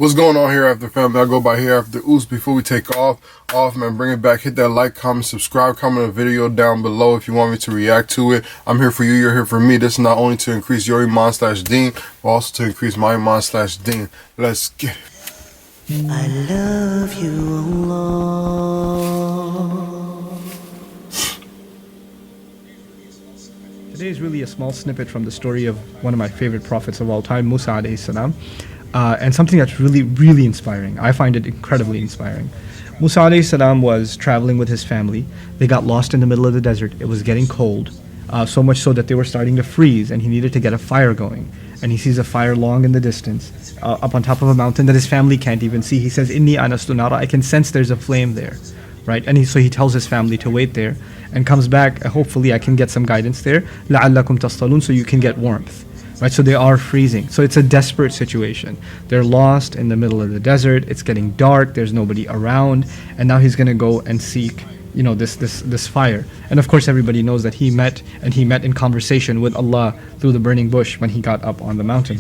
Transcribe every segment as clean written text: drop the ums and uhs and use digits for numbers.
What's going on here after family? I go by here after Ous. Before we take off, man, bring it back. Hit that like, comment, subscribe, comment the video down below if you want me to react to it. I'm here for you. You're here for me. This is not only to increase your Iman/Deen, but also to increase my Iman/Deen. Let's get it. I love you, Allah. Today is really a small snippet from the story of one of my favorite prophets of all time, Musa alayhi salam. And something that's really, really inspiring. I find it incredibly inspiring. Musa alayhi salam was traveling with his family. They got lost in the middle of the desert. It was getting cold, so much so that they were starting to freeze, and he needed to get a fire going. And he sees a fire long in the distance, up on top of a mountain that his family can't even see. He says, "Inni anastu nara," I can sense there's a flame there, right? And so he tells his family to wait there, and comes back. Hopefully, I can get some guidance there. لَعَلَّكُمْ تَصْطَلُونَ, so you can get warmth. Right, so they are freezing. So it's a desperate situation. They're lost in the middle of the desert. It's getting dark. There's nobody around, and now he's going to go and seek, this fire. And of course, everybody knows that he met in conversation with Allah through the burning bush when he got up on the mountain.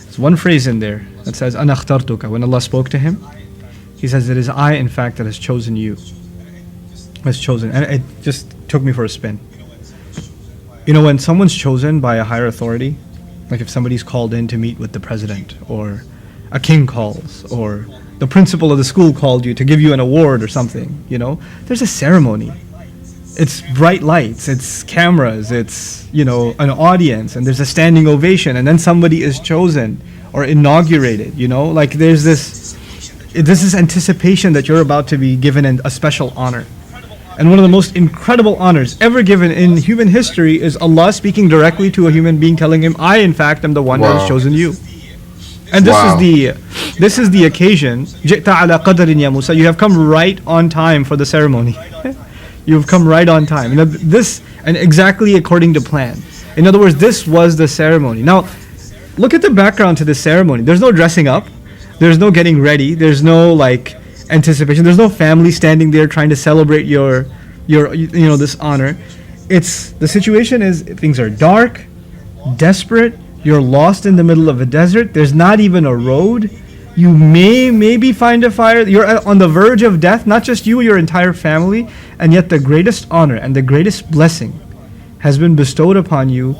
There's one phrase in there that says, "Ana akhtartuka." When Allah spoke to him, He says, "It is I, in fact, that has chosen you." Has chosen, and it just took me for a spin. When someone's chosen by a higher authority, like if somebody's called in to meet with the president, or a king calls, or the principal of the school called you to give you an award or something, there's a ceremony. It's bright lights, it's cameras, it's, an audience, and there's a standing ovation, and then somebody is chosen or inaugurated, like there's this is anticipation that you're about to be given a special honor. And one of the most incredible honors ever given in human history is Allah speaking directly to a human being, telling him, "I, in fact, am the one that has chosen you." And this is the occasion. "Ji'ta ala qadarin ya Musa," you have come right on time for the ceremony. You've come right on time. And exactly according to plan. In other words, this was the ceremony. Now, look at the background to this ceremony. There's no dressing up. There's no getting ready. There's no anticipation. There's no family standing there trying to celebrate your this honor. The situation is things are dark, desperate. You're lost in the middle of a desert. There's not even a road. You maybe find a fire. You're on the verge of death. Not just you, your entire family. And yet the greatest honor and the greatest blessing has been bestowed upon you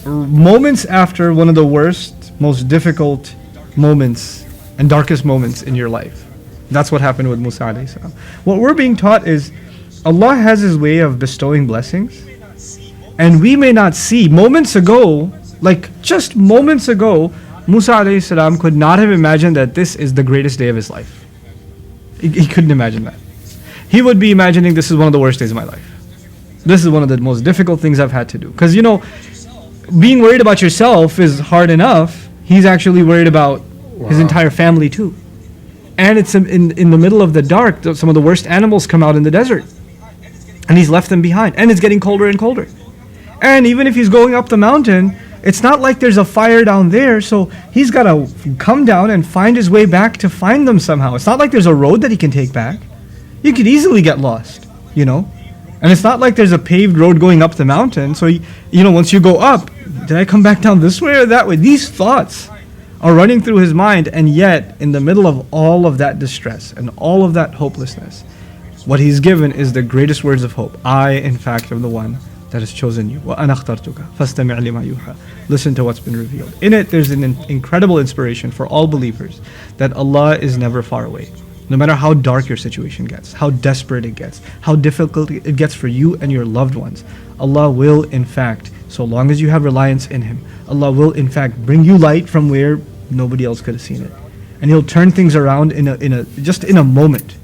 moments after one of the worst, most difficult moments and darkest moments in your life. That's what happened with Musa alayhi salam. What we're being taught is Allah has His way of bestowing blessings, and we may not see. Just moments ago, Musa alayhi salam could not have imagined that this is the greatest day of his life. He couldn't imagine that. He would be imagining, this is one of the worst days of my life. This is one of the most difficult things I've had to do. Because being worried about yourself is hard enough. He's actually worried about his entire family too. And it's in the middle of the dark. Some of the worst animals come out in the desert. And he's left them behind. And it's getting colder and colder. And even if he's going up the mountain, it's not like there's a fire down there. So he's got to come down and find his way back to find them somehow. It's not like there's a road that he can take back. You could easily get lost, And it's not like there's a paved road going up the mountain. So, once you go up, did I come back down this way or that way? These thoughts are running through his mind, and yet in the middle of all of that distress and all of that hopelessness, what he's given is the greatest words of hope. I, in fact, am the one that has chosen you. وَأَنَا اخْتَرْتُكَ فَاسْتَمِعْ لِمَا يُوحَى. Listen to what's been revealed. In it, there's an incredible inspiration for all believers that Allah is never far away. No matter how dark your situation gets, how desperate it gets, how difficult it gets for you and your loved ones, Allah will, in fact, so long as you have reliance in Him, Allah will, in fact, bring you light from where nobody else could have seen it. And He'll turn things around in a moment.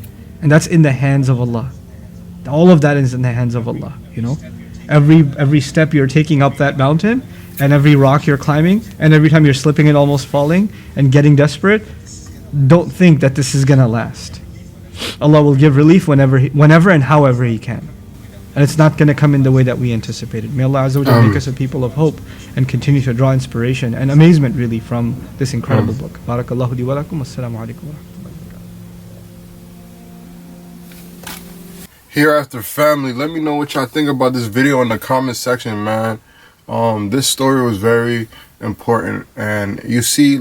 And that's in the hands of Allah. All of that is in the hands of Allah, Every step you're taking up that mountain, and every rock you're climbing, and every time you're slipping and almost falling and getting desperate, don't think that this is going to last. Allah will give relief whenever and however He can. And it's not going to come in the way that we anticipated. May Allah Azza wa Jalla make us a people of hope and continue to draw inspiration and amazement really from this incredible book. Barakallahu li wa lakum. Assalamu alaikum wa rahmatullahi wa barakatuh. HereAfter family, let me know what y'all think about this video in the comment section, man. This story was very important, and you see,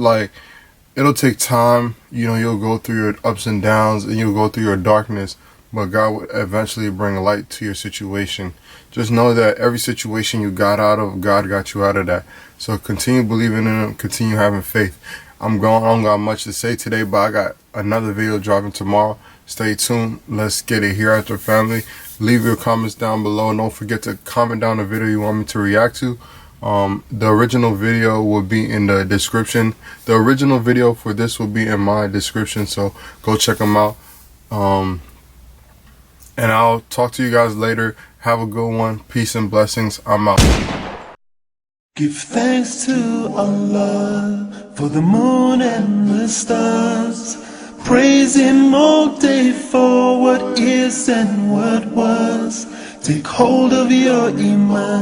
it'll take time. You know, you'll go through your ups and downs and you'll go through your darkness, but God will eventually bring light to your situation. Just know that every situation you got out of, God got you out of that. So continue believing in Him, continue having faith. I don't got much to say today, but I got another video dropping tomorrow. Stay tuned. Let's get it. Hereafter family. Leave your comments down below. Don't forget to comment down the video you want me to react to. The original video will be in the description. The original video for this will be in my description, so go check them out. And I'll talk to you guys later. Have a good one. Peace and blessings. I'm out. Give thanks to Allah for the moon and the stars. Praise Him all day for what is and what was. Take hold of your Iman.